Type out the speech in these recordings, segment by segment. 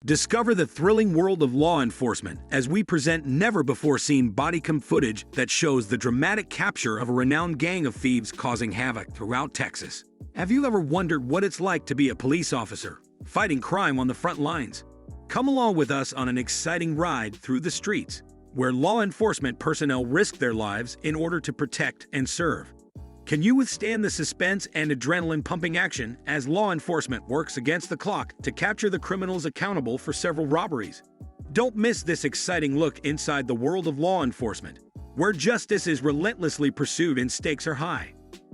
Discover the thrilling world of law enforcement as we present never-before-seen bodycam footage that shows the dramatic capture of a renowned gang of thieves causing havoc throughout Texas. Have you ever wondered what it's like to be a police officer, fighting crime on the front lines? Come along with us on an exciting ride through the streets, where law enforcement personnel risk their lives in order to protect and serve. Can you withstand the suspense and adrenaline-pumping action as law enforcement works against the clock to capture the criminals accountable for several robberies? Don't miss this exciting look inside the world of law enforcement, where justice is relentlessly pursued and stakes are high.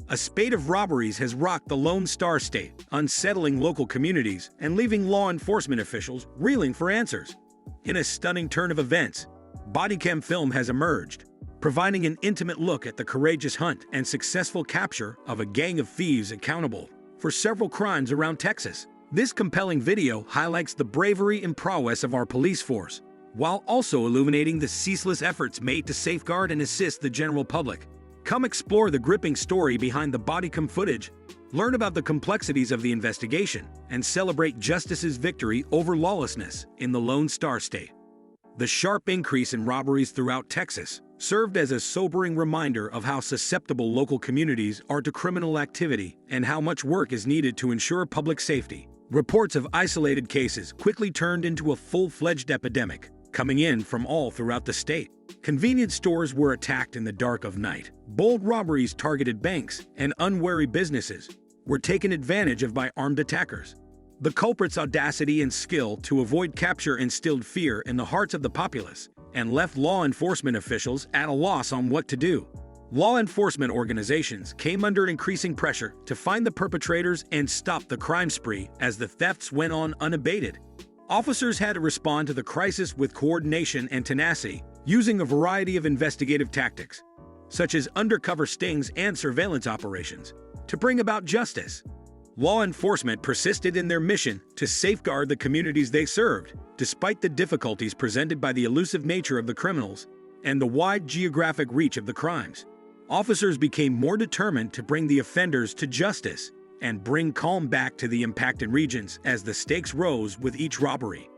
A spate of robberies has rocked the Lone Star State, unsettling local communities and leaving law enforcement officials reeling for answers. In a stunning turn of events, Bodycam film has emerged, providing an intimate look at the courageous hunt and successful capture of a gang of thieves accountable for several crimes around Texas. This compelling video highlights the bravery and prowess of our police force, while also illuminating the ceaseless efforts made to safeguard and assist the general public. Come explore the gripping story behind the bodycam footage, learn about the complexities of the investigation, and celebrate justice's victory over lawlessness in the Lone Star State. The sharp increase in robberies throughout Texas served as a sobering reminder of how susceptible local communities are to criminal activity and how much work is needed to ensure public safety. Reports of isolated cases quickly turned into a full-fledged epidemic, coming in from all throughout the state. Convenience stores were attacked in the dark of night. Bold robberies targeted banks, and unwary businesses were taken advantage of by armed attackers. The culprits' audacity and skill to avoid capture instilled fear in the hearts of the populace and left law enforcement officials at a loss on what to do. Law enforcement organizations came under increasing pressure to find the perpetrators and stop the crime spree as the thefts went on unabated. Officers had to respond to the crisis with coordination and tenacity, using a variety of investigative tactics, such as undercover stings and surveillance operations, to bring about justice. Law enforcement persisted in their mission to safeguard the communities they served, despite the difficulties presented by the elusive nature of the criminals and the wide geographic reach of the crimes. Officers became more determined to bring the offenders to justice and bring calm back to the impacted regions as the stakes rose with each robbery.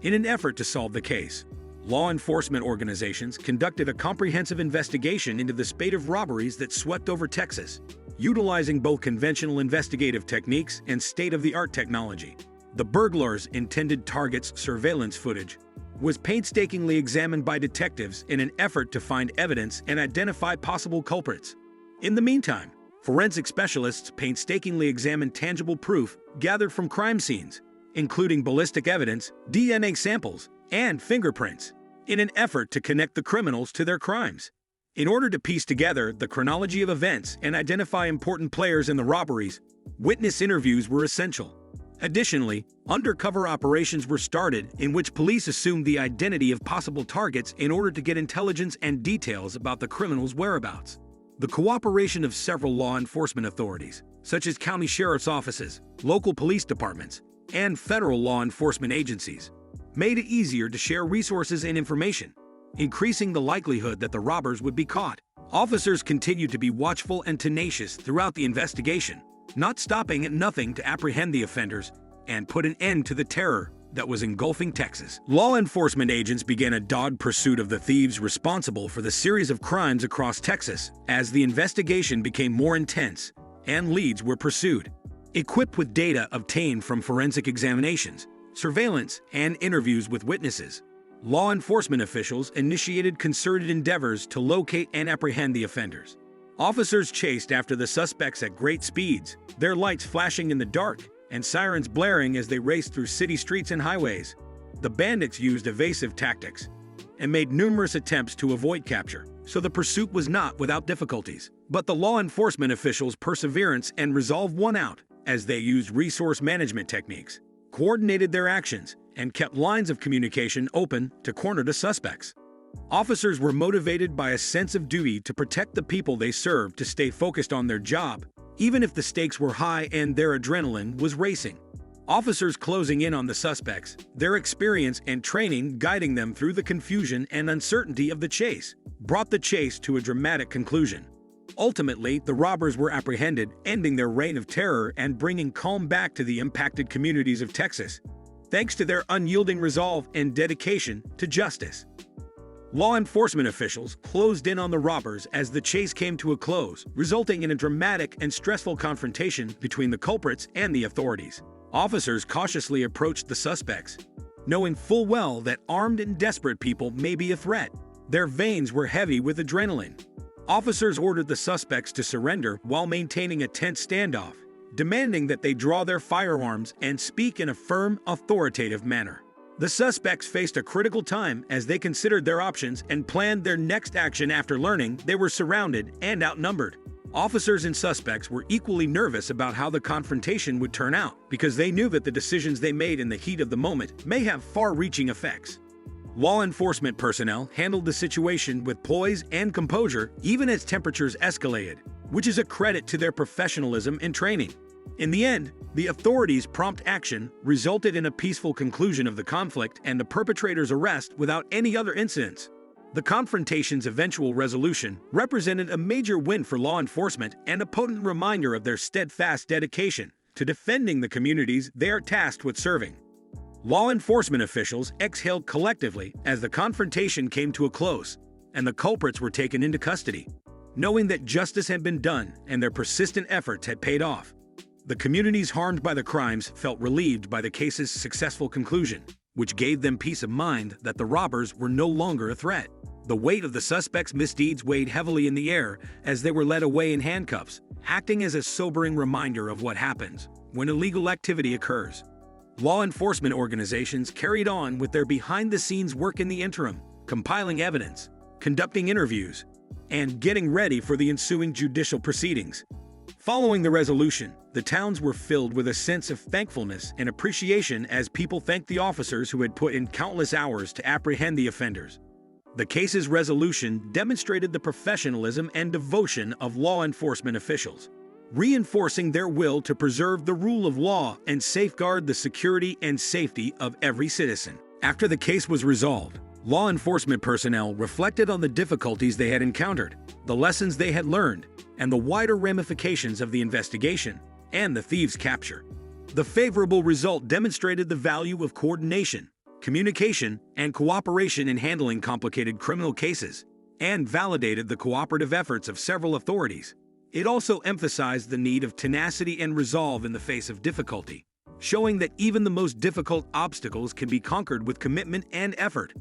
In an effort to solve the case, law enforcement organizations conducted a comprehensive investigation into the spate of robberies that swept over Texas, utilizing both conventional investigative techniques and state-of-the-art technology. The burglars' intended targets' surveillance footage was painstakingly examined by detectives in an effort to find evidence and identify possible culprits. In the meantime, forensic specialists painstakingly examined tangible proof gathered from crime scenes, including ballistic evidence, DNA samples, and fingerprints, in an effort to connect the criminals to their crimes. In order to piece together the chronology of events and identify important players in the robberies, witness interviews were essential. Additionally, undercover operations were started in which police assumed the identity of possible targets in order to get intelligence and details about the criminals' whereabouts. The cooperation of several law enforcement authorities, such as county sheriff's offices, local police departments, and federal law enforcement agencies, made it easier to share resources and information, increasing the likelihood that the robbers would be caught. Officers continued to be watchful and tenacious throughout the investigation, not stopping at nothing to apprehend the offenders and put an end to the terror that was engulfing Texas. Law enforcement agents began a dogged pursuit of the thieves responsible for the series of crimes across Texas as the investigation became more intense and leads were pursued. Equipped with data obtained from forensic examinations, surveillance, and interviews with witnesses, law enforcement officials initiated concerted endeavors to locate and apprehend the offenders. Officers chased after the suspects at great speeds, their lights flashing in the dark and sirens blaring as they raced through city streets and highways. The bandits used evasive tactics and made numerous attempts to avoid capture, so the pursuit was not without difficulties. But the law enforcement officials' perseverance and resolve won out as they used resource management techniques, coordinated their actions, and kept lines of communication open to corner the suspects. Officers were motivated by a sense of duty to protect the people they served to stay focused on their job, even if the stakes were high and their adrenaline was racing. Officers closing in on the suspects, their experience and training guiding them through the confusion and uncertainty of the chase, brought the chase to a dramatic conclusion. Ultimately, the robbers were apprehended, ending their reign of terror and bringing calm back to the impacted communities of Texas. thanks to their unyielding resolve and dedication to justice. Law enforcement officials closed in on the robbers as the chase came to a close, resulting in a dramatic and stressful confrontation between the culprits and the authorities. Officers cautiously approached the suspects, knowing full well that armed and desperate people may be a threat. Their veins were heavy with adrenaline. Officers ordered the suspects to surrender while maintaining a tense standoff, demanding that they draw their firearms and speak in a firm, authoritative manner. The suspects faced a critical time as they considered their options and planned their next action after learning they were surrounded and outnumbered. Officers and suspects were equally nervous about how the confrontation would turn out because they knew that the decisions they made in the heat of the moment may have far-reaching effects. Law enforcement personnel handled the situation with poise and composure even as temperatures escalated, which is a credit to their professionalism and training. In the end, the authorities' prompt action resulted in a peaceful conclusion of the conflict and the perpetrator's arrest without any other incidents. The confrontation's eventual resolution represented a major win for law enforcement and a potent reminder of their steadfast dedication to defending the communities they are tasked with serving. Law enforcement officials exhaled collectively as the confrontation came to a close and the culprits were taken into custody, knowing that justice had been done and their persistent efforts had paid off. The communities harmed by the crimes felt relieved by the case's successful conclusion, which gave them peace of mind that the robbers were no longer a threat. The weight of the suspects' misdeeds weighed heavily in the air as they were led away in handcuffs, acting as a sobering reminder of what happens when illegal activity occurs. Law enforcement organizations carried on with their behind-the-scenes work in the interim, compiling evidence, conducting interviews, and getting ready for the ensuing judicial proceedings. Following the resolution, the towns were filled with a sense of thankfulness and appreciation as people thanked the officers who had put in countless hours to apprehend the offenders. The case's resolution demonstrated the professionalism and devotion of law enforcement officials, reinforcing their will to preserve the rule of law and safeguard the security and safety of every citizen. After the case was resolved, law enforcement personnel reflected on the difficulties they had encountered, the lessons they had learned, and the wider ramifications of the investigation and the thieves' capture. The favorable result demonstrated the value of coordination, communication, and cooperation in handling complicated criminal cases, and validated the cooperative efforts of several authorities. It also emphasized the need of tenacity and resolve in the face of difficulty, showing that even the most difficult obstacles can be conquered with commitment and effort.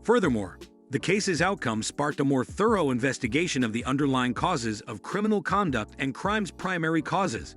Furthermore, the case's outcome sparked a more thorough investigation of the underlying causes of criminal conduct and crime's primary causes.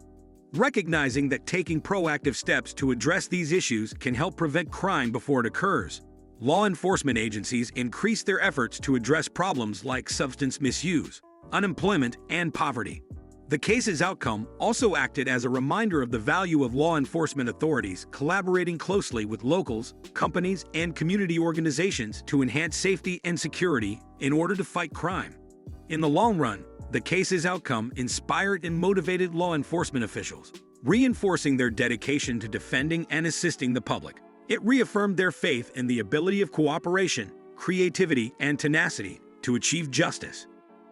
Recognizing that taking proactive steps to address these issues can help prevent crime before it occurs, law enforcement agencies increased their efforts to address problems like substance misuse, unemployment, and poverty. The case's outcome also acted as a reminder of the value of law enforcement authorities collaborating closely with locals, companies, and community organizations to enhance safety and security in order to fight crime. In the long run, the case's outcome inspired and motivated law enforcement officials, reinforcing their dedication to defending and assisting the public. It reaffirmed their faith in the ability of cooperation, creativity, and tenacity to achieve justice.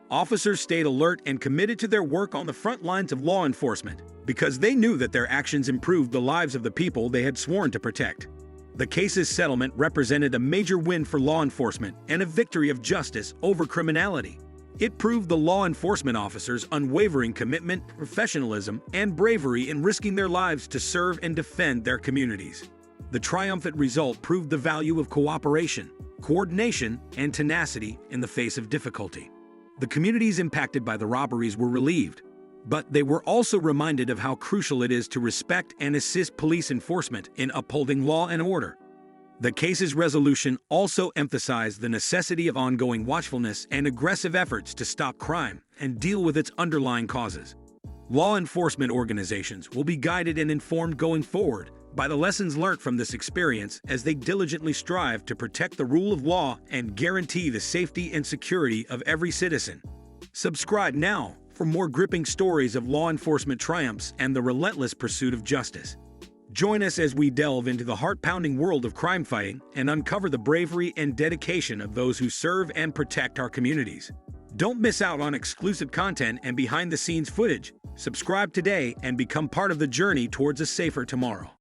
Officers stayed alert and committed to their work on the front lines of law enforcement because they knew that their actions improved the lives of the people they had sworn to protect. The case's settlement represented a major win for law enforcement and a victory of justice over criminality. It proved the law enforcement officers' unwavering commitment, professionalism, and bravery in risking their lives to serve and defend their communities. The triumphant result proved the value of cooperation, coordination, and tenacity in the face of difficulty. The communities impacted by the robberies were relieved, but they were also reminded of how crucial it is to respect and assist police enforcement in upholding law and order. The case's resolution also emphasized the necessity of ongoing watchfulness and aggressive efforts to stop crime and deal with its underlying causes. Law enforcement organizations will be guided and informed going forward by the lessons learned from this experience as they diligently strive to protect the rule of law and guarantee the safety and security of every citizen. Subscribe now for more gripping stories of law enforcement triumphs and the relentless pursuit of justice. Join us as we delve into the heart-pounding world of crime fighting and uncover the bravery and dedication of those who serve and protect our communities. Don't miss out on exclusive content and behind-the-scenes footage. Subscribe today and become part of the journey towards a safer tomorrow.